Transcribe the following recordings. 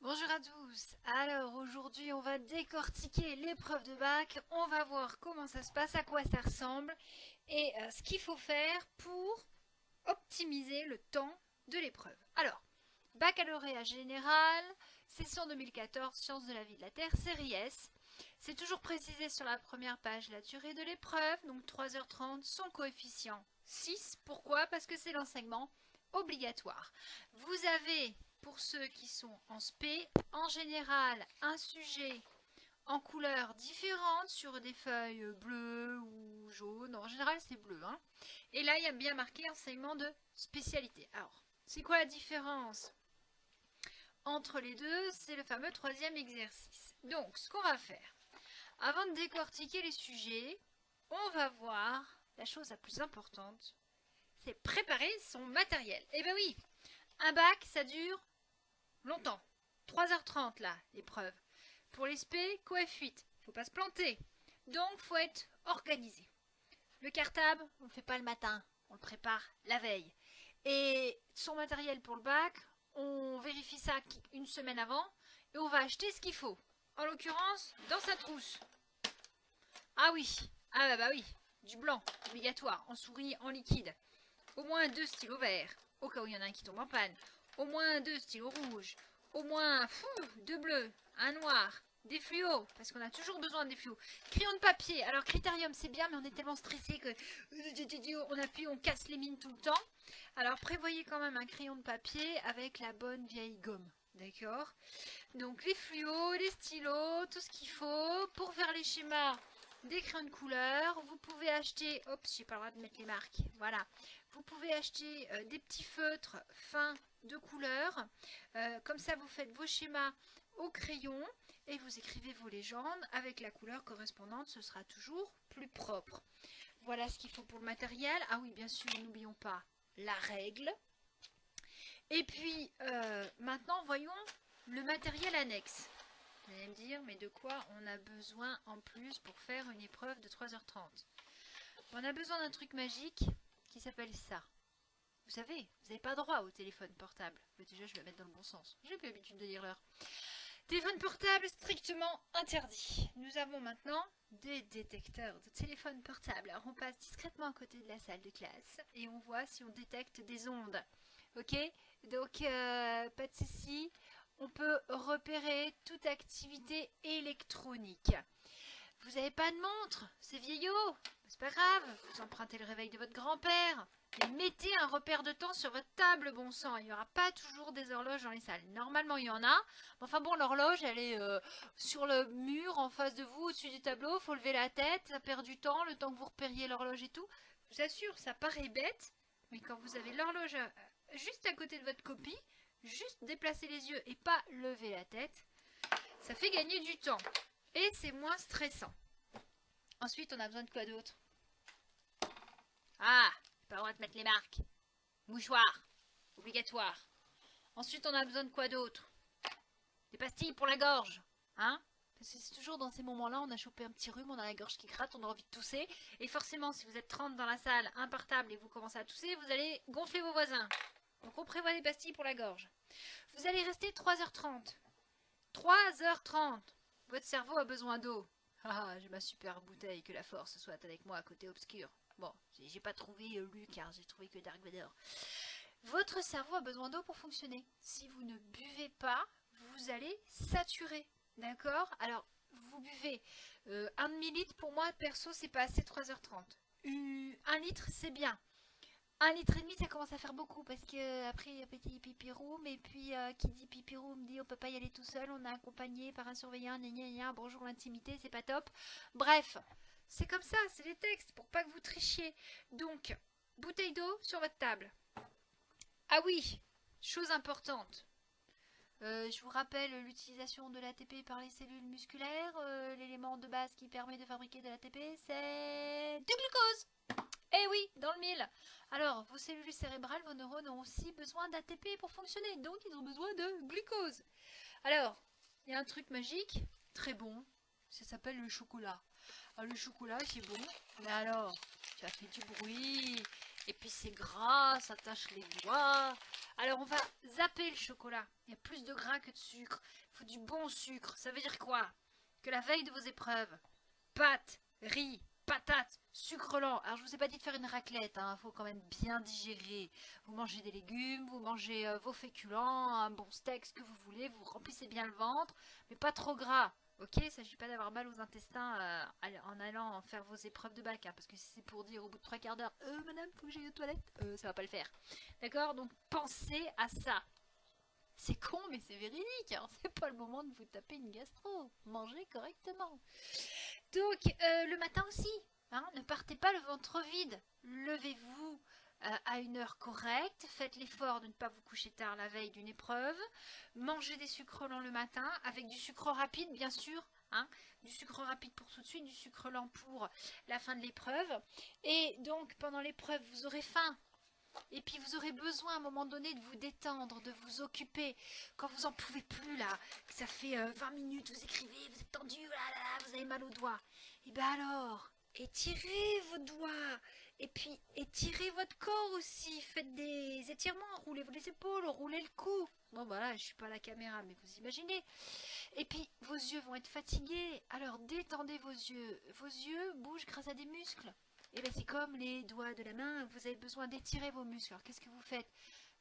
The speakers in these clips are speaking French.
Bonjour à tous. Alors aujourd'hui on va décortiquer l'épreuve de bac, on va voir comment ça se passe, à quoi ça ressemble et ce qu'il faut faire pour optimiser le temps de l'épreuve. Alors, baccalauréat général, session 2014, sciences de la vie de la Terre, série S. C'est toujours précisé sur la première page la durée de l'épreuve, donc 3h30, son coefficient 6. Pourquoi? Parce que c'est l'enseignement obligatoire. Vous avez, pour ceux qui sont en SP, en général un sujet en couleurs différentes sur des feuilles bleues ou jaunes. En général, c'est bleu. Et là, il y a bien marqué enseignement de spécialité. Alors, c'est quoi la différence entre les deux? C'est le fameux troisième exercice. Donc, ce qu'on va faire, avant de décortiquer les sujets, on va voir la chose la plus importante, c'est préparer son matériel. Eh bien oui, un bac, ça dure longtemps. 3h30 là, l'épreuve. Pour les SP, coef 8. Faut pas se planter. Donc, faut être organisé. Le cartable, on le fait pas le matin. On le prépare la veille. Et son matériel pour le bac, on vérifie ça une semaine avant et on va acheter ce qu'il faut. En l'occurrence, dans sa trousse. Ah oui, bah oui, du blanc, obligatoire, en souris, en liquide. Au moins 2 stylos verts, au cas où il y en a un qui tombe en panne. Au moins 2 stylos rouges. Au moins 2 bleus, un noir, des fluos, parce qu'on a toujours besoin des fluos. Crayon de papier, alors critérium c'est bien, mais on est tellement stressé que on appuie, on casse les mines tout le temps. Alors prévoyez quand même un crayon de papier avec la bonne vieille gomme, d'accord? Donc les fluos, les stylos, tout ce qu'il faut pour faire les schémas. Des crayons de couleur, vous pouvez acheter, hop, j'ai pas le droit de mettre les marques, voilà, vous pouvez acheter des petits feutres fins de couleur, comme ça vous faites vos schémas au crayon et vous écrivez vos légendes avec la couleur correspondante, ce sera toujours plus propre. Voilà ce qu'il faut pour le matériel. Ah oui, bien sûr, n'oublions pas la règle. Et puis, maintenant, voyons le matériel annexe. Vous allez me dire, mais de quoi on a besoin en plus pour faire une épreuve de 3h30? On a besoin d'un truc magique qui s'appelle ça. Vous savez, vous n'avez pas droit au téléphone portable. Déjà, je vais mettre dans le bon sens. J'ai plus l'habitude de lire l'heure. Téléphone portable strictement interdit. Nous avons maintenant des détecteurs de téléphone portable. Alors, on passe discrètement à côté de la salle de classe et on voit si on détecte des ondes. Ok? Donc, pas de souci. On peut repérer toute activité électronique. Vous n'avez pas de montre, c'est vieillot, c'est pas grave, vous empruntez le réveil de votre grand-père. Et mettez un repère de temps sur votre table, bon sang. Il n'y aura pas toujours des horloges dans les salles. Normalement, il y en a. Mais enfin bon, l'horloge, elle est sur le mur en face de vous, au-dessus du tableau. Il faut lever la tête, ça perd du temps, le temps que vous repériez l'horloge et tout. Je vous assure, ça paraît bête. Mais quand vous avez l'horloge juste à côté de votre copie, juste déplacer les yeux et pas lever la tête, ça fait gagner du temps. Et c'est moins stressant. Ensuite, on a besoin de quoi d'autre? Ah, pas le droit de mettre les marques. Mouchoir, obligatoire. Ensuite, on a besoin de quoi d'autre? Des pastilles pour la gorge, hein? Parce que c'est toujours dans ces moments-là, on a chopé un petit rhume, on a la gorge qui gratte, on a envie de tousser. Et forcément, si vous êtes 30 dans la salle, un par table, et vous commencez à tousser, vous allez gonfler vos voisins. Donc on prévoit des pastilles pour la gorge. Vous allez rester 3h30. 3h30. Votre cerveau a besoin d'eau. Ah, j'ai ma super bouteille, que la force soit avec moi à côté obscur. Bon, j'ai pas trouvé Luke, hein, j'ai trouvé que Dark Vador. Votre cerveau a besoin d'eau pour fonctionner. Si vous ne buvez pas, vous allez saturer. D'accord? Alors, vous buvez 1 demi-litre, pour moi, perso, c'est pas assez 3h30. 1 litre, c'est bien. 1,5 litre, ça commence à faire beaucoup parce que après il y a petit pipi room et puis qui dit pipi room dit on peut pas y aller tout seul, on est accompagné par un surveillant, gna gna gna, bonjour l'intimité, c'est pas top. Bref, c'est comme ça, c'est les textes pour pas que vous trichiez. Donc, bouteille d'eau sur votre table. Ah oui, chose importante. Je vous rappelle l'utilisation de l'ATP par les cellules musculaires. L'élément de base qui permet de fabriquer de l'ATP, c'est du glucose. Eh oui, dans le mille. Alors, vos cellules cérébrales, vos neurones ont aussi besoin d'ATP pour fonctionner, donc ils ont besoin de glucose. Alors, il y a un truc magique, très bon, ça s'appelle le chocolat. Alors, le chocolat, c'est bon, mais alors, ça fait du bruit, Et puis c'est gras, ça tâche les doigts. Alors on va zapper le chocolat. Il y a plus de gras que de sucre. Il faut du bon sucre. Ça veut dire quoi? Que la veille de vos épreuves, pâtes, riz, patates, sucre lent. Alors je vous ai pas dit de faire une raclette, hein. Il faut quand même bien digérer. Vous mangez des légumes, vous mangez vos féculents, un bon steak, ce que vous voulez. Vous remplissez bien le ventre, mais pas trop gras. Ok, il ne s'agit pas d'avoir mal aux intestins en allant faire vos épreuves de bac, hein, parce que si c'est pour dire au bout de 3 quarts d'heure, madame, faut que j'aille aux toilettes, ça va pas le faire. D'accord? Donc pensez à ça. C'est con, mais c'est véridique, hein. C'est pas le moment de vous taper une gastro. Mangez correctement. Donc, le matin aussi, hein, ne partez pas le ventre vide. Levez-vous à une heure correcte. Faites l'effort de ne pas vous coucher tard la veille d'une épreuve. Mangez des sucres lents le matin, avec du sucre rapide, bien sûr. Hein, du sucre rapide pour tout de suite, du sucre lent pour la fin de l'épreuve. Et donc, pendant l'épreuve, vous aurez faim. Et puis vous aurez besoin à un moment donné de vous détendre, de vous occuper. Quand vous en pouvez plus là, que ça fait 20 minutes, vous écrivez, vous êtes tendu, vous avez mal aux doigts. Et bien alors, étirez vos doigts. Et puis étirez votre corps aussi. Faites des étirements, roulez-vous les épaules, roulez le cou. Bon voilà, je suis pas à la caméra, mais vous imaginez. Et puis vos yeux vont être fatigués. Alors détendez vos yeux. Vos yeux bougent grâce à des muscles. Et bien c'est comme les doigts de la main, vous avez besoin d'étirer vos muscles. Alors qu'est-ce que vous faites?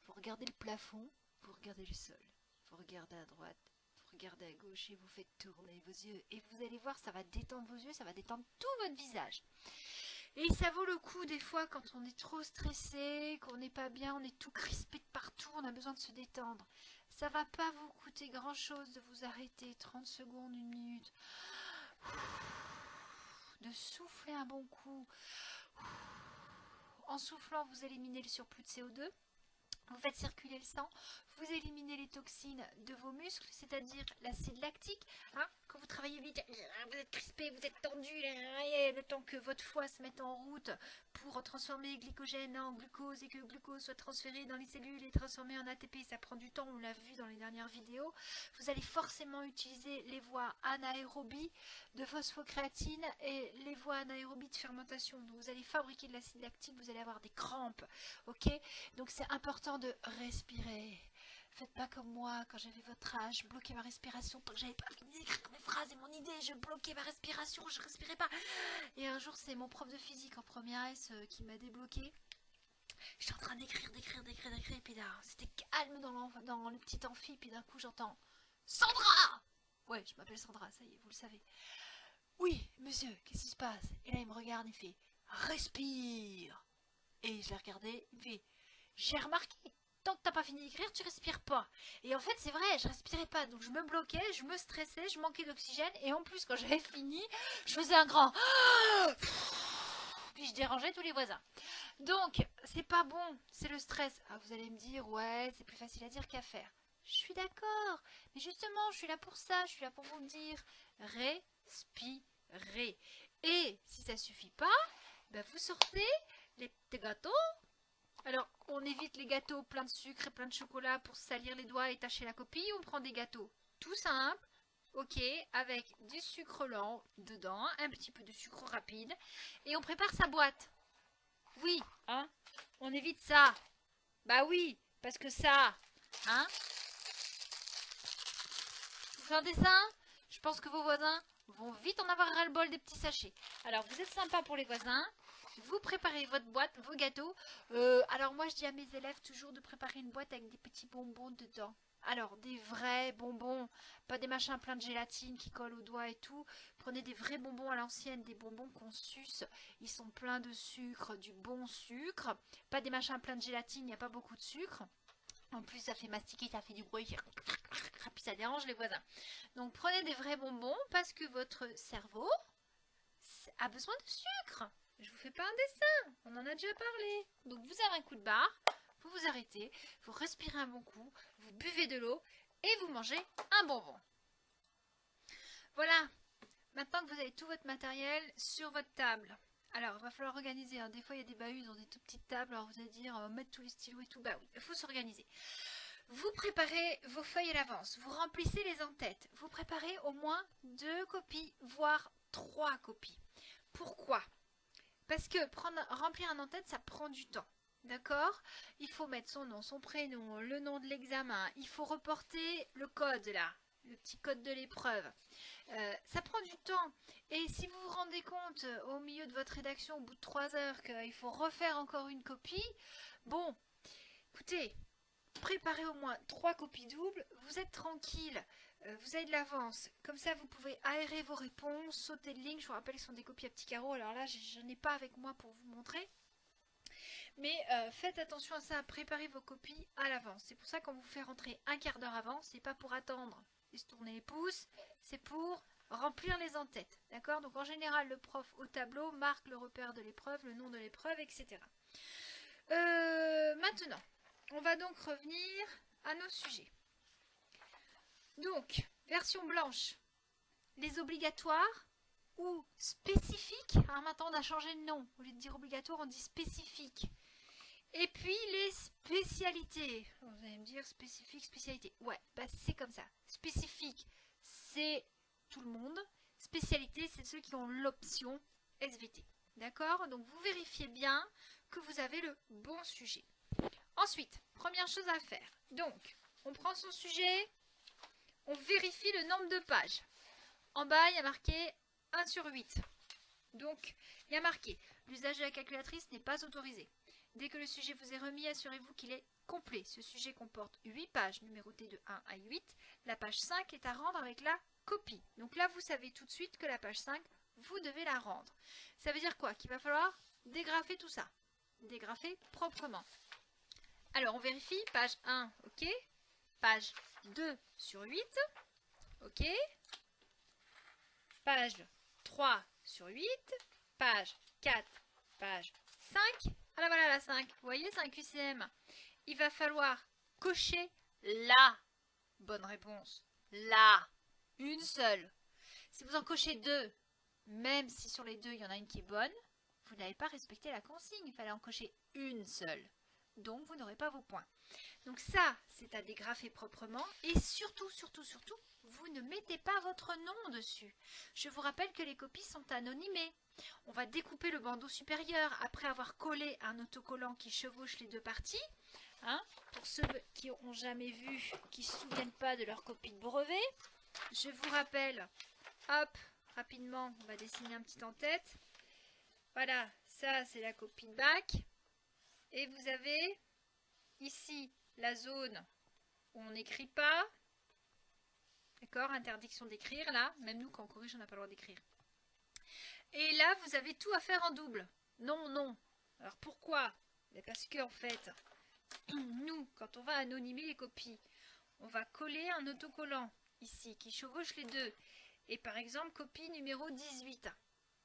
Vous regardez le plafond, vous regardez le sol, vous regardez à droite, vous regardez à gauche et vous faites tourner vos yeux. Et vous allez voir, ça va détendre vos yeux, ça va détendre tout votre visage. Et ça vaut le coup des fois quand on est trop stressé, qu'on n'est pas bien, on est tout crispé de partout, on a besoin de se détendre. Ça va pas vous coûter grand chose de vous arrêter 30 secondes, 1 minute. De souffler un bon coup. En soufflant, vous éliminez le surplus de CO2. Vous faites circuler le sang, vous éliminez les toxines de vos muscles, c'est-à-dire l'acide lactique. Hein, quand vous travaillez vite, vous êtes crispé, vous êtes tendu, le temps que votre foie se mette en route pour transformer le glycogène en glucose et que le glucose soit transféré dans les cellules et transformé en ATP, ça prend du temps, on l'a vu dans les dernières vidéos. Vous allez forcément utiliser les voies anaérobie de phosphocréatine et les voies anaérobie de fermentation. Donc vous allez fabriquer de l'acide lactique, vous allez avoir des crampes. Ok, donc c'est important de respirer. Faites pas comme moi quand j'avais votre âge, je bloquais ma respiration tant que j'avais pas fini d'écrire mes phrases et mon idée, je bloquais ma respiration, je respirais pas. Et un jour c'est mon prof de physique en première S qui m'a débloqué. J'étais en train d'écrire, et puis là c'était calme dans le petit amphi, puis d'un coup j'entends Sandra. Ouais, je m'appelle Sandra, ça y est, vous le savez. Oui, monsieur, qu'est-ce qui se passe? Et là il me regarde, il fait respire. Et je l'ai regardé, il me fait j'ai remarqué, tant que t'as pas fini d'écrire, tu respires pas. Et en fait, c'est vrai, je respirais pas. Donc je me bloquais, je me stressais, je manquais d'oxygène. Et en plus, quand j'avais fini, je faisais un grand puis je dérangeais tous les voisins. Donc, c'est pas bon, c'est le stress. Ah, vous allez me dire, ouais, c'est plus facile à dire qu'à faire. Je suis d'accord. Mais justement, je suis là pour ça. Je suis là pour vous le dire. Respirez. Et si ça suffit pas, ben vous sortez les petits gâteaux. Alors, on évite les gâteaux pleins de sucre et plein de chocolat pour salir les doigts et tacher la copie. On prend des gâteaux tout simples, ok, avec du sucre lent dedans, un petit peu de sucre rapide. Et on prépare sa boîte. Oui, hein, on évite ça. Bah oui, parce que ça, hein. Vous faites un dessin? Je pense que vos voisins vont vite en avoir ras-le-bol des petits sachets. Alors, vous êtes sympa pour les voisins. Vous préparez votre boîte, vos gâteaux. Alors moi je dis à mes élèves toujours de préparer une boîte avec des petits bonbons dedans. Alors des vrais bonbons, pas des machins pleins de gélatine qui collent aux doigts et tout. Prenez des vrais bonbons à l'ancienne, des bonbons qu'on suce. Ils sont pleins de sucre, du bon sucre. Pas des machins pleins de gélatine, il n'y a pas beaucoup de sucre. En plus ça fait mastiquer, ça fait du bruit, puis ça dérange les voisins. Donc prenez des vrais bonbons parce que votre cerveau a besoin de sucre. Je vous fais pas un dessin, on en a déjà parlé. Donc vous avez un coup de barre, vous vous arrêtez, vous respirez un bon coup, vous buvez de l'eau et vous mangez un bonbon. Voilà, maintenant que vous avez tout votre matériel sur votre table. Alors, il va falloir organiser. Hein. Des fois, il y a des bahuts dans des tout petites tables. Alors, vous allez dire, mettre tous les stylos et tout. Bah oui, il faut s'organiser. Vous préparez vos feuilles à l'avance. Vous remplissez les en-têtes. Vous préparez au moins 2 copies, voire 3 copies. Pourquoi? Parce que remplir un en-tête, ça prend du temps. D'accord? Il faut mettre son nom, son prénom, le nom de l'examen. Il faut reporter le code là, le petit code de l'épreuve. Ça prend du temps. Et si vous vous rendez compte au milieu de votre rédaction, au bout de 3 heures, qu'il faut refaire encore une copie, bon, écoutez, préparez au moins 3 copies doubles, vous êtes tranquille. Vous avez de l'avance, comme ça vous pouvez aérer vos réponses, sauter de ligne. Je vous rappelle que ce sont des copies à petits carreaux, alors là je n'ai pas avec moi pour vous montrer. Mais faites attention à ça, préparez vos copies à l'avance. C'est pour ça qu'on vous fait rentrer un quart d'heure avant, c'est pas pour attendre et se tourner les pouces, c'est pour remplir les en-têtes. D'accord? Donc en général, le prof au tableau marque le repère de l'épreuve, le nom de l'épreuve, etc. Maintenant, on va donc revenir à nos sujets. Donc, version blanche, les obligatoires ou spécifiques. Alors maintenant, on a changé de nom. Au lieu de dire obligatoire, on dit spécifique. Et puis les spécialités. Vous allez me dire spécifique, spécialité. Ouais, bah c'est comme ça. Spécifique, c'est tout le monde. Spécialité, c'est ceux qui ont l'option SVT. D'accord? Donc vous vérifiez bien que vous avez le bon sujet. Ensuite, première chose à faire. Donc, on prend son sujet, on vérifie le nombre de pages. En bas, il y a marqué 1 sur 8. Donc, il y a marqué l'usage de la calculatrice n'est pas autorisé. Dès que le sujet vous est remis, assurez-vous qu'il est complet. Ce sujet comporte 8 pages numérotées de 1 à 8. La page 5 est à rendre avec la copie. Donc là, vous savez tout de suite que la page 5, vous devez la rendre. Ça veut dire quoi? Qu'il va falloir dégrafer tout ça. Dégrafer proprement. Alors, on vérifie. Page 1, ok. Page 2 sur 8, ok. Page 3 sur 8. Page 4, page 5. Ah là voilà la 5. Vous voyez, c'est un QCM. Il va falloir cocher la bonne réponse. La. Une seule. Si vous en cochez 2, même si sur les 2, il y en a une qui est bonne, vous n'avez pas respecté la consigne. Il fallait en cocher une seule. Donc, vous n'aurez pas vos points. Donc ça, c'est à dégrafer proprement. Et surtout, surtout, surtout, vous ne mettez pas votre nom dessus. Je vous rappelle que les copies sont anonymées. On va découper le bandeau supérieur après avoir collé un autocollant qui chevauche les deux parties. Hein, pour ceux qui n'ont jamais vu, qui ne se souviennent pas de leur copie de brevet, je vous rappelle, hop, rapidement, on va dessiner un petit en-tête. Voilà, ça c'est la copie de bac. Et vous avez ici la zone où on n'écrit pas. D'accord, interdiction d'écrire là. Même nous, quand on corrige, on n'a pas le droit d'écrire. Et là, vous avez tout à faire en double. Non, non. Alors pourquoi? Parce qu'en fait, nous, quand on va anonymer les copies, on va coller un autocollant ici qui chevauche les deux. Et par exemple, copie numéro 18.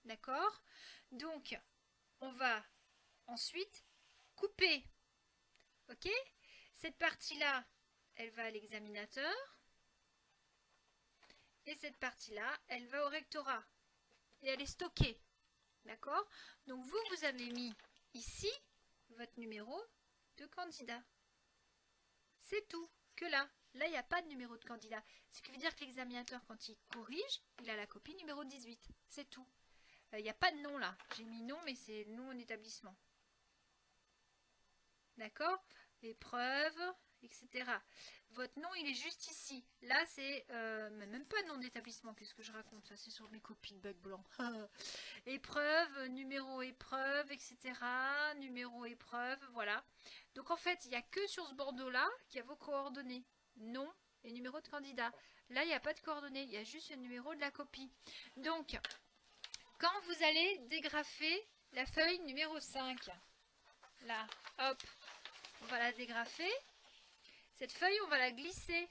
D'accord? Donc, on va ensuite couper. Ok? Cette partie-là, elle va à l'examinateur. Et cette partie-là, elle va au rectorat. Et elle est stockée. D'accord? Donc vous, vous avez mis ici votre numéro de candidat. C'est tout. Que là. Là, il n'y a pas de numéro de candidat. Ce qui veut dire que l'examinateur, quand il corrige, il a la copie numéro 18. C'est tout. Il n'y a pas de nom là. J'ai mis nom, mais c'est nom en établissement. D'accord? Épreuve, etc. Votre nom, il est juste ici. Là, c'est même pas nom d'établissement. Qu'est-ce que je raconte? Ça, c'est sur mes copies de bac blanc. Épreuve, numéro épreuve, etc. Numéro épreuve, voilà. Donc, en fait, il n'y a que sur ce bordeaux-là qu'il y a vos coordonnées. Nom et numéro de candidat. Là, il n'y a pas de coordonnées. Il y a juste le numéro de la copie. Donc, quand vous allez dégrafer la feuille numéro 5, là, hop, on va la dégrafer. Cette feuille, on va la glisser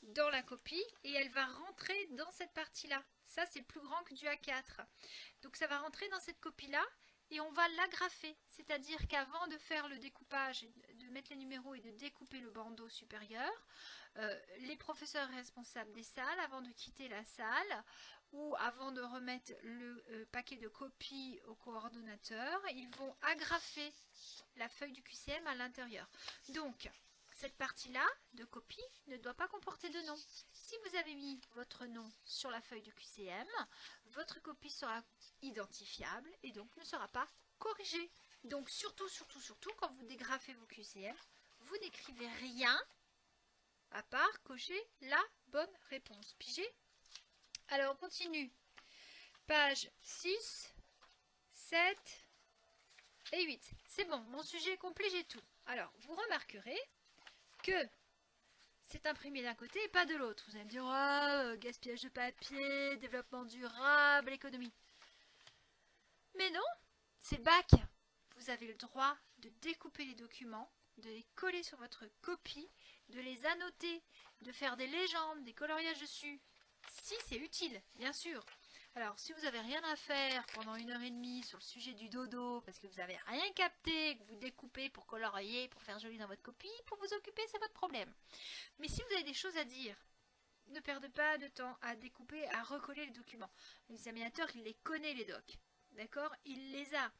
dans la copie et elle va rentrer dans cette partie-là. Ça, c'est plus grand que du A4. Donc, ça va rentrer dans cette copie-là et on va l'agrafer. C'est-à-dire qu'avant de faire le découpage, de mettre les numéros et de découper le bandeau supérieur, les professeurs responsables des salles, avant de quitter la salle ou avant de remettre le paquet de copies au coordonnateur, ils vont agrafer la feuille du QCM à l'intérieur. Donc, cette partie-là de copie ne doit pas comporter de nom. Si vous avez mis votre nom sur la feuille du QCM, votre copie sera identifiable et donc ne sera pas corrigée. Donc surtout, quand vous dégrafez vos QCM, vous n'écrivez rien à part cocher la bonne réponse. Pigé? Alors on continue. Page 6, 7 et 8. C'est bon, mon sujet est complet, j'ai tout. Alors, vous remarquerez que c'est imprimé d'un côté et pas de l'autre. Vous allez me dire, oh, gaspillage de papier, développement durable, économie. Mais non, c'est le bac. Vous avez le droit de découper les documents, de les coller sur votre copie, de les annoter, de faire des légendes, des coloriages dessus. Si c'est utile, bien sûr. Alors, si vous n'avez rien à faire pendant 1h30 sur le sujet du dodo, parce que vous n'avez rien capté, que vous découpez pour colorier, pour faire joli dans votre copie, pour vous occuper, c'est votre problème. Mais si vous avez des choses à dire, ne perdez pas de temps à découper, à recoller les documents. L'examinateur, il les connaît, les docs. D'accord? Il les a.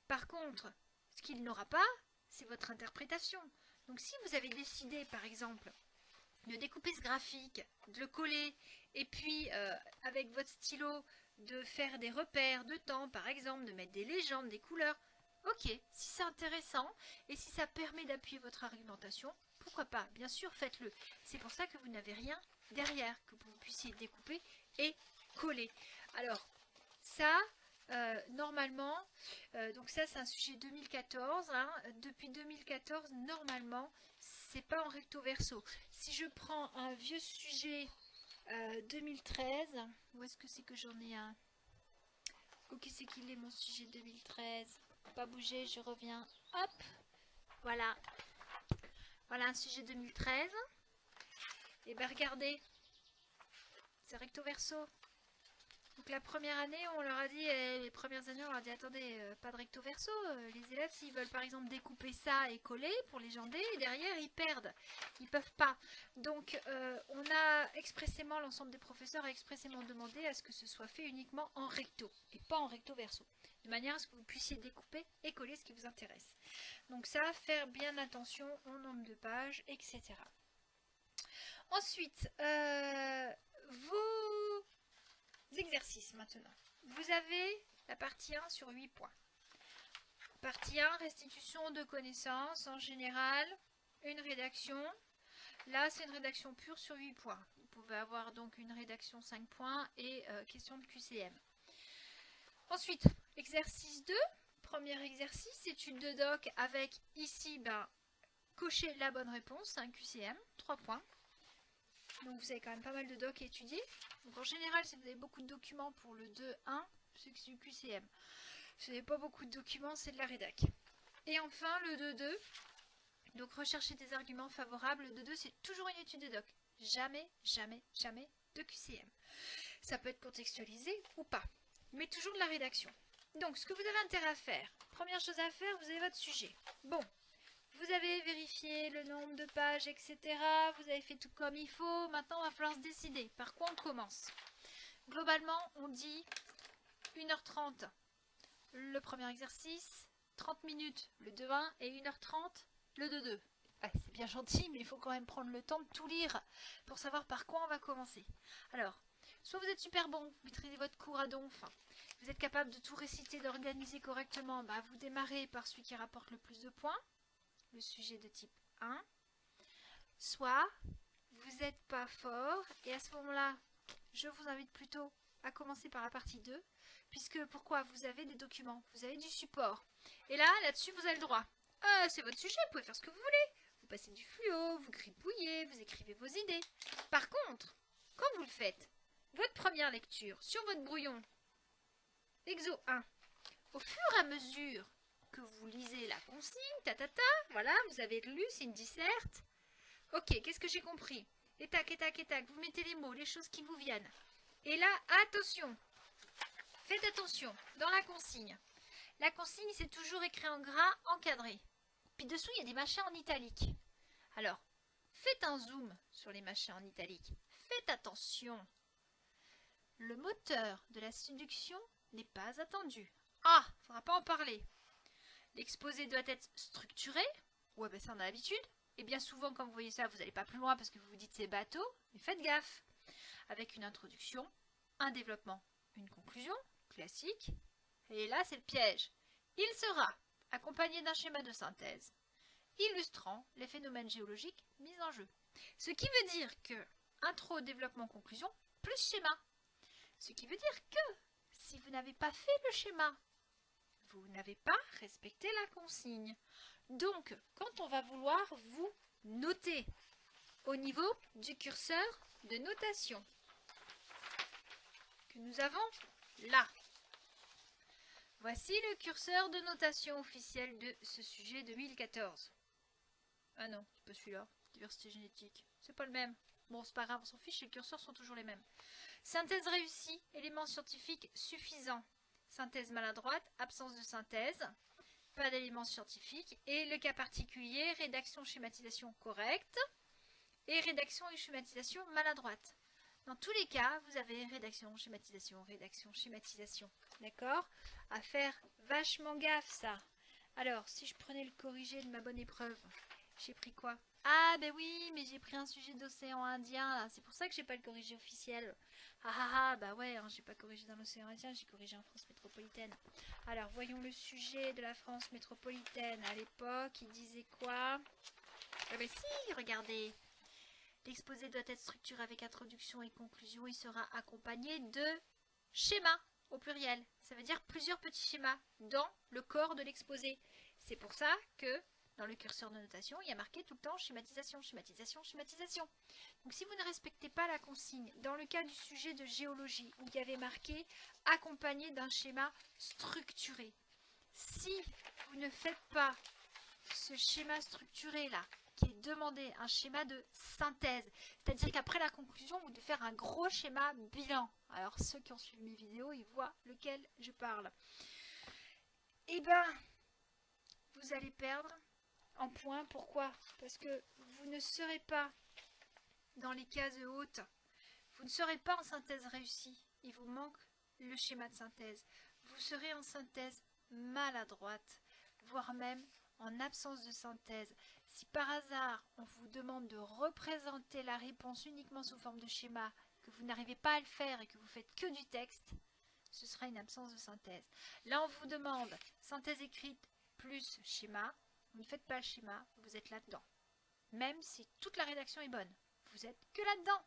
Par contre, ce qu'il n'aura pas, c'est votre interprétation. Donc, si vous avez décidé, par exemple, de découper ce graphique, de le coller, et puis avec votre stylo, de faire des repères de temps, par exemple, de mettre des légendes, des couleurs. Ok, si c'est intéressant et si ça permet d'appuyer votre argumentation, pourquoi pas? Bien sûr, faites-le. C'est pour ça que vous n'avez rien derrière, que vous puissiez découper et coller. Alors, ça, normalement, donc ça c'est un sujet 2014, hein, depuis 2014, normalement, c'est pas en recto verso. Si je prends un vieux sujet 2013, où est-ce que c'est que j'en ai un? Où c'est qu'il est mon sujet 2013? Pas bouger, je reviens. Hop, voilà. Voilà un sujet 2013. Et bien regardez, c'est recto verso. Donc la première année, on leur a dit, les premières années, on leur a dit, attendez, pas de recto verso. Les élèves, s'ils veulent par exemple découper ça et coller pour légender, et derrière, ils perdent. Ils peuvent pas. Donc, on a expressément, l'ensemble des professeurs a expressément demandé à ce que ce soit fait uniquement en recto, et pas en recto verso. De manière à ce que vous puissiez découper et coller ce qui vous intéresse. Donc ça, faire bien attention au nombre de pages, etc. Ensuite, vos exercices maintenant. Vous avez la partie 1 sur 8 points. Partie 1, restitution de connaissances en général, une rédaction. Là, c'est une rédaction pure sur 8 points. Vous pouvez avoir donc une rédaction 5 points et question de QCM. Ensuite, exercice 2, premier exercice, étude de doc avec ici, cocher la bonne réponse, un QCM, 3 points. Donc vous avez quand même pas mal de docs à étudier. Donc en général, si vous avez beaucoup de documents pour le 2.1, c'est que c'est du QCM. Si vous n'avez pas beaucoup de documents, c'est de la rédac. Et enfin, le 2.2, donc rechercher des arguments favorables. Le 2.2, c'est toujours une étude de doc. Jamais, jamais, jamais de QCM. Ça peut être contextualisé ou pas, mais toujours de la rédaction. Donc, ce que vous avez intérêt à faire, première chose à faire, vous avez votre sujet. Bon, vous avez vérifié le nombre de pages, etc. Vous avez fait tout comme il faut. Maintenant, il va falloir se décider. Par quoi on commence? Globalement, on dit 1h30 le premier exercice, 30 minutes le 2.1 et 1h30 le 2.2. Ouais, c'est bien gentil, mais il faut quand même prendre le temps de tout lire pour savoir par quoi on va commencer. Alors, soit vous êtes super bon, vous maîtrisez votre cours à donf, vous êtes capable de tout réciter, d'organiser correctement, vous démarrez par celui qui rapporte le plus de points, le sujet de type 1, soit vous n'êtes pas fort, et à ce moment-là, je vous invite plutôt à commencer par la partie 2, puisque pourquoi? Vous avez des documents, vous avez du support, et là-dessus, vous avez le droit. C'est votre sujet, vous pouvez faire ce que vous voulez. Vous passez du fluo, vous gribouillez, vous écrivez vos idées. Par contre, quand vous le faites, votre première lecture sur votre brouillon, exo 1, au fur et à mesure que vous lisez la consigne, voilà, vous avez lu, c'est une disserte. Ok, qu'est-ce que j'ai compris? Et tac, vous mettez les mots, les choses qui vous viennent. Et là, attention, faites attention, dans la consigne. La consigne, c'est toujours écrit en gras, encadré. Puis dessous, il y a des machins en italique. Alors, faites un zoom sur les machins en italique. Faites attention. Le moteur de la séduction n'est pas attendu. Ah, il ne faudra pas en parler. L'exposé doit être structuré. Ouais, ça on a l'habitude. Et bien souvent, quand vous voyez ça, vous n'allez pas plus loin parce que vous vous dites c'est bateau. Mais faites gaffe. Avec une introduction, un développement, une conclusion, classique. Et là, c'est le piège. Il sera accompagné d'un schéma de synthèse, illustrant les phénomènes géologiques mis en jeu. Ce qui veut dire que intro, développement, conclusion, plus schéma. Ce qui veut dire que si vous n'avez pas fait le schéma, vous n'avez pas respecté la consigne. Donc, quand on va vouloir vous noter au niveau du curseur de notation que nous avons là, voici le curseur de notation officiel de ce sujet 2014. Ah non, c'est pas celui-là, diversité génétique, c'est pas le même. Bon, c'est pas grave, on s'en fiche, les curseurs sont toujours les mêmes. Synthèse réussie, éléments scientifiques suffisants. Synthèse maladroite, absence de synthèse, pas d'éléments scientifiques. Et le cas particulier, rédaction, schématisation correcte et rédaction et schématisation maladroite. Dans tous les cas, vous avez rédaction, schématisation, d'accord? À faire vachement gaffe, ça. Alors, si je prenais le corrigé de ma bonne épreuve, j'ai pris quoi? Ah, ben oui, mais j'ai pris un sujet d'océan Indien, c'est pour ça que j'ai pas le corrigé officiel. Bah ouais, hein, j'ai pas corrigé dans l'océan Indien, j'ai corrigé en France métropolitaine. Alors, voyons le sujet de la France métropolitaine. À l'époque, il disait quoi? Ah ben si, regardez. L'exposé doit être structuré avec introduction et conclusion. Il sera accompagné de schémas, au pluriel. Ça veut dire plusieurs petits schémas dans le corps de l'exposé. C'est pour ça que dans le curseur de notation, il y a marqué tout le temps schématisation, schématisation, schématisation. Donc si vous ne respectez pas la consigne, dans le cas du sujet de géologie, où il y avait marqué accompagné d'un schéma structuré, si vous ne faites pas ce schéma structuré là, qui est demandé, un schéma de synthèse, c'est-à-dire qu'après la conclusion, vous devez faire un gros schéma bilan. Alors ceux qui ont suivi mes vidéos, ils voient lequel je parle. Eh ben, vous allez perdre en points. Pourquoi? Parce que vous ne serez pas dans les cases hautes, vous ne serez pas en synthèse réussie. Il vous manque le schéma de synthèse. Vous serez en synthèse maladroite, voire même en absence de synthèse. Si par hasard on vous demande de représenter la réponse uniquement sous forme de schéma, que vous n'arrivez pas à le faire et que vous faites que du texte, ce sera une absence de synthèse. Là on vous demande synthèse écrite plus schéma, vous ne faites pas le schéma, vous êtes là-dedans. Même si toute la rédaction est bonne, vous êtes que là-dedans,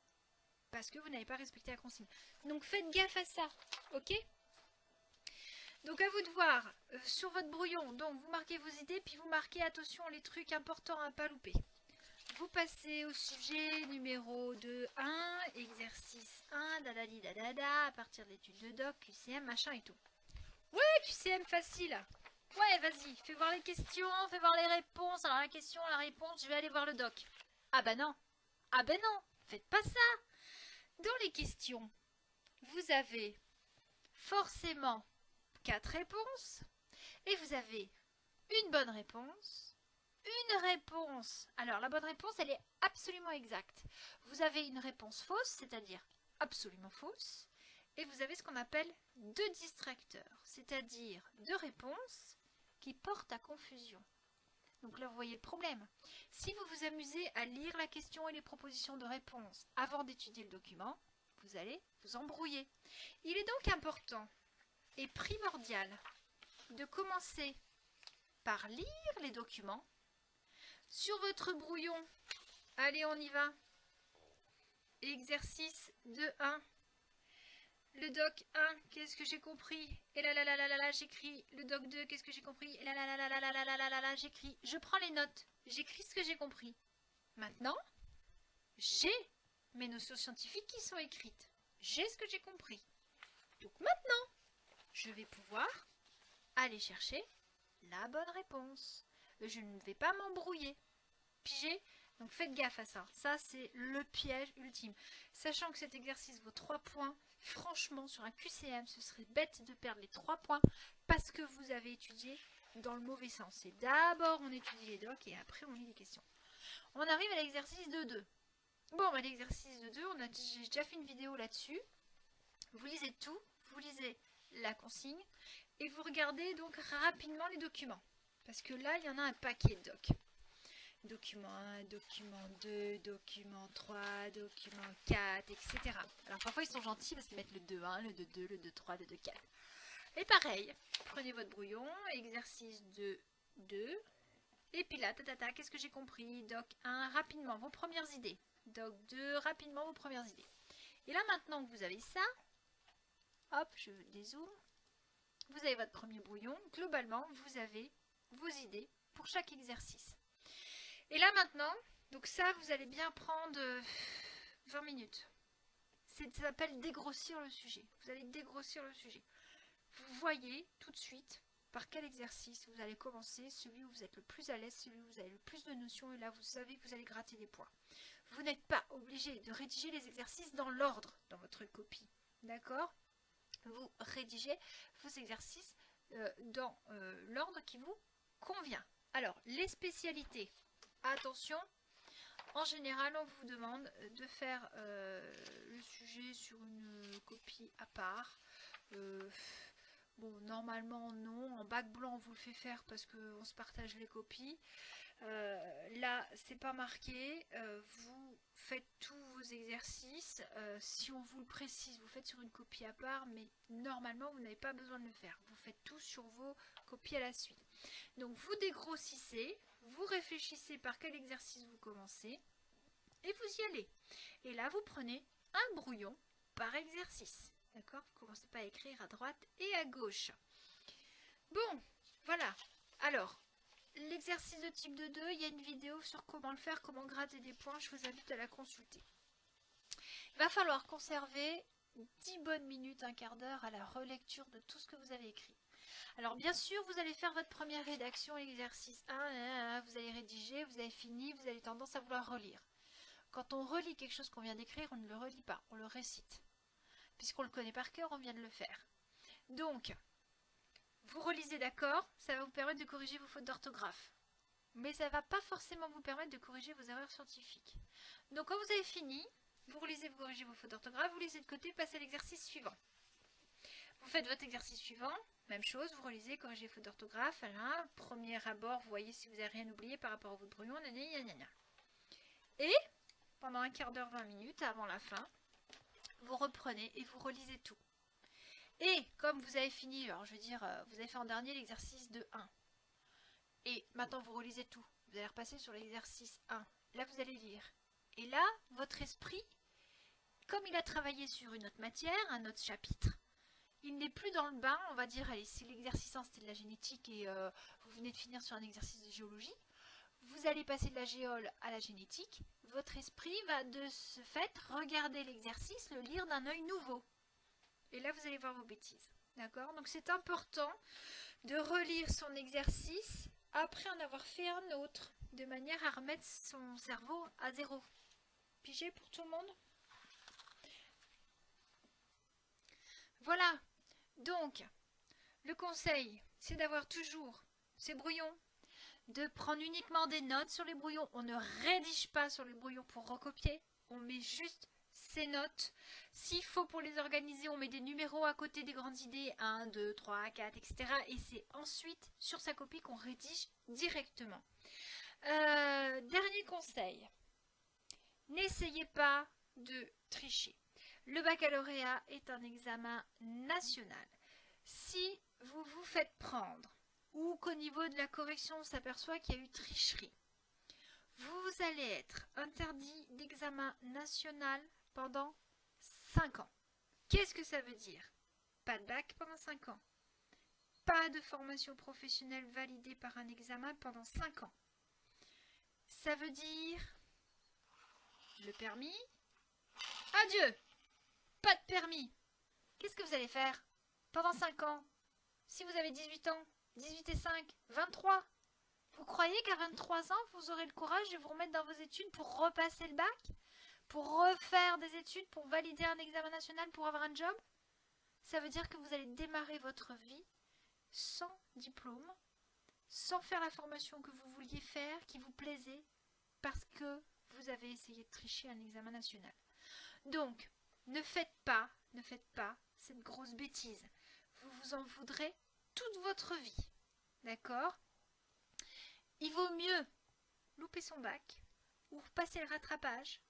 parce que vous n'avez pas respecté la consigne. Donc faites gaffe à ça, ok? Donc à vous de voir sur votre brouillon. Donc vous marquez vos idées, puis vous marquez attention les trucs importants à ne pas louper. Vous passez au sujet numéro 2.1, exercice 1, dadali dadada, à partir de l'étude de doc, QCM, machin et tout. Ouais, QCM facile. Ouais, vas-y, fais voir les questions, fais voir les réponses. Alors la question, la réponse, je vais aller voir le doc. Ah bah non. Ah bah non, faites pas ça. Dans les questions, vous avez forcément 4 réponses et vous avez une bonne réponse, une réponse. Alors la bonne réponse, elle est absolument exacte. Vous avez une réponse fausse, c'est-à-dire absolument fausse, et vous avez ce qu'on appelle 2 distracteurs, c'est-à-dire 2 réponses qui portent à confusion. Donc là, vous voyez le problème. Si vous vous amusez à lire la question et les propositions de réponse avant d'étudier le document, vous allez vous embrouiller. Il est donc important et primordial de commencer par lire les documents. Sur votre brouillon, allez, on y va. Exercice 2.1. Le doc 1, qu'est-ce que j'ai compris? Et là là là là là là, j'écris. Le doc 2, qu'est-ce que j'ai compris? Et là là là là là là là là là là, j'écris. Je prends les notes, j'écris ce que j'ai compris. Maintenant, j'ai mes notions scientifiques qui sont écrites. J'ai ce que j'ai compris. Donc maintenant, je vais pouvoir aller chercher la bonne réponse. Je ne vais pas m'embrouiller. Pigé? Donc faites gaffe à ça. Ça, c'est le piège ultime. Sachant que cet exercice vaut 3 points, franchement, sur un QCM, ce serait bête de perdre les 3 points parce que vous avez étudié dans le mauvais sens. C'est d'abord on étudie les docs et après on lit les questions. On arrive à l'exercice de 2. Bon, bah, l'exercice de 2, j'ai déjà fait une vidéo là-dessus. Vous lisez tout, vous lisez la consigne et vous regardez donc rapidement les documents. Parce que là, il y en a un paquet de docs. Document 1, document 2, document 3, document 4, etc. Alors parfois ils sont gentils parce qu'ils mettent le 2.1, le 2.2, le 2.3, le 2.4. Et pareil, prenez votre brouillon, exercice de 2. Et puis là, qu'est-ce que j'ai compris? Doc 1, rapidement, vos premières idées. Doc 2, rapidement, vos premières idées. Et là, maintenant que vous avez ça, hop, je dézoome. Vous avez votre premier brouillon. Globalement, vous avez vos idées pour chaque exercice. Et là, maintenant, donc ça, vous allez bien prendre 20 minutes. Ça s'appelle dégrossir le sujet. Vous allez dégrossir le sujet. Vous voyez tout de suite par quel exercice vous allez commencer, celui où vous êtes le plus à l'aise, celui où vous avez le plus de notions, et là vous savez que vous allez gratter des points. Vous n'êtes pas obligé de rédiger les exercices dans l'ordre dans votre copie, d'accord? Vous rédigez vos exercices dans l'ordre qui vous convient. Alors, les spécialités, attention, en général on vous demande de faire le sujet sur une copie à part. Bon, normalement non, en bac blanc on vous le fait faire parce qu'on se partage les copies. Là c'est pas marqué, vous faites tous vos exercices, si on vous le précise vous faites sur une copie à part, mais normalement vous n'avez pas besoin de le faire, vous faites tout sur vos copies à la suite. Donc vous dégrossissez, vous réfléchissez par quel exercice vous commencez et vous y allez. Et là vous prenez un brouillon par exercice. D'accord? Vous commencez pas à écrire à droite et à gauche. Bon, voilà. Alors, l'exercice de type de 2, il y a une vidéo sur comment le faire, comment gratter des points. Je vous invite à la consulter. Il va falloir conserver 10 bonnes minutes, un quart d'heure à la relecture de tout ce que vous avez écrit. Alors, bien sûr, vous allez faire votre première rédaction, exercice 1, vous allez rédiger, vous avez fini, vous avez tendance à vouloir relire. Quand on relit quelque chose qu'on vient d'écrire, on ne le relit pas, on le récite. Puisqu'on le connaît par cœur, on vient de le faire. Donc, vous relisez d'accord, ça va vous permettre de corriger vos fautes d'orthographe. Mais ça ne va pas forcément vous permettre de corriger vos erreurs scientifiques. Donc quand vous avez fini, vous relisez, vous corrigez vos fautes d'orthographe, vous laissez de côté, passez à l'exercice suivant. Vous faites votre exercice suivant, même chose, vous relisez, corrigez vos fautes d'orthographe. Voilà, premier abord, vous voyez si vous n'avez rien oublié par rapport à votre brouillon, gna. Et pendant un quart d'heure, 20 minutes avant la fin, vous reprenez et vous relisez tout. Et comme vous avez fini, alors je veux dire, vous avez fait en dernier l'exercice de 1. Et maintenant vous relisez tout. Vous allez repasser sur l'exercice 1. Là vous allez lire. Et là, votre esprit, comme il a travaillé sur une autre matière, un autre chapitre, il n'est plus dans le bain, on va dire, allez, si l'exercice 1 c'était de la génétique et vous venez de finir sur un exercice de géologie, vous allez passer de la géole à la génétique, votre esprit va de ce fait regarder l'exercice, le lire d'un œil nouveau. Et là, vous allez voir vos bêtises. D'accord? Donc, c'est important de relire son exercice après en avoir fait un autre, de manière à remettre son cerveau à zéro. Pigé pour tout le monde? Voilà. Donc, le conseil, c'est d'avoir toujours ces brouillons, de prendre uniquement des notes sur les brouillons. On ne rédige pas sur les brouillons pour recopier. On met juste ces notes. S'il faut pour les organiser, on met des numéros à côté des grandes idées. 1, 2, 3, 4, etc. Et c'est ensuite sur sa copie qu'on rédige directement. Dernier conseil. N'essayez pas de tricher. Le baccalauréat est un examen national. Si vous vous faites prendre ou qu'au niveau de la correction on s'aperçoit qu'il y a eu tricherie, vous allez être interdit d'examen national pendant 5 ans. Qu'est-ce que ça veut dire? Pas de bac pendant 5 ans. Pas de formation professionnelle validée par un examen pendant 5 ans. Ça veut dire le permis. Adieu! Pas de permis. Qu'est-ce que vous allez faire pendant 5 ans? Si vous avez 18 ans, 18 et 5, 23. Vous croyez qu'à 23 ans, vous aurez le courage de vous remettre dans vos études pour repasser le bac? Pour refaire des études, pour valider un examen national, pour avoir un job? Ça veut dire que vous allez démarrer votre vie sans diplôme, sans faire la formation que vous vouliez faire, qui vous plaisait, parce que vous avez essayé de tricher un examen national. Donc, ne faites pas cette grosse bêtise. Vous vous en voudrez toute votre vie. D'accord? Il vaut mieux louper son bac ou passer le rattrapage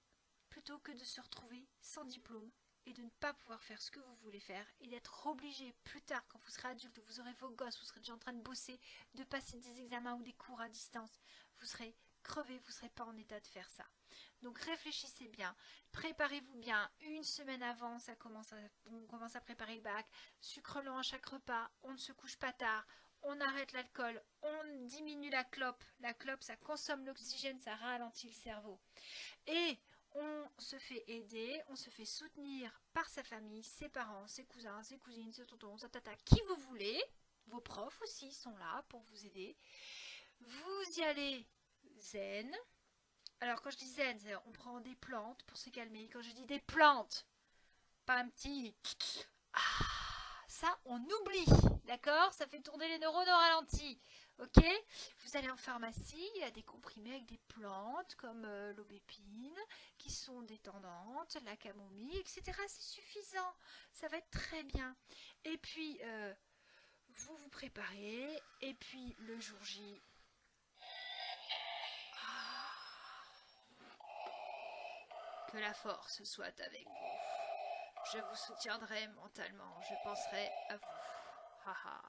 plutôt que de se retrouver sans diplôme et de ne pas pouvoir faire ce que vous voulez faire et d'être obligé plus tard, quand vous serez adulte, vous aurez vos gosses, vous serez déjà en train de bosser, de passer des examens ou des cours à distance, vous serez crevé, vous ne serez pas en état de faire ça. Donc réfléchissez bien, préparez-vous bien, une semaine avant, on commence à préparer le bac, sucre lent à chaque repas, on ne se couche pas tard, on arrête l'alcool, on diminue la clope, ça consomme l'oxygène, ça ralentit le cerveau. Et on se fait aider, on se fait soutenir par sa famille, ses parents, ses cousins, ses cousines, ses tontons, sa tata, qui vous voulez. Vos profs aussi sont là pour vous aider. Vous y allez zen. Alors quand je dis zen, on prend des plantes pour se calmer. Quand je dis des plantes, pas un petit... ça on oublie, d'accord? Ça fait tourner les neurones au ralenti. Ok, vous allez en pharmacie, il y a des comprimés avec des plantes comme l'aubépine qui sont détendantes, la camomille, etc. C'est suffisant, ça va être très bien. Et puis, vous vous préparez, et puis le jour J, que la force soit avec vous. Je vous soutiendrai mentalement, je penserai à vous. Haha.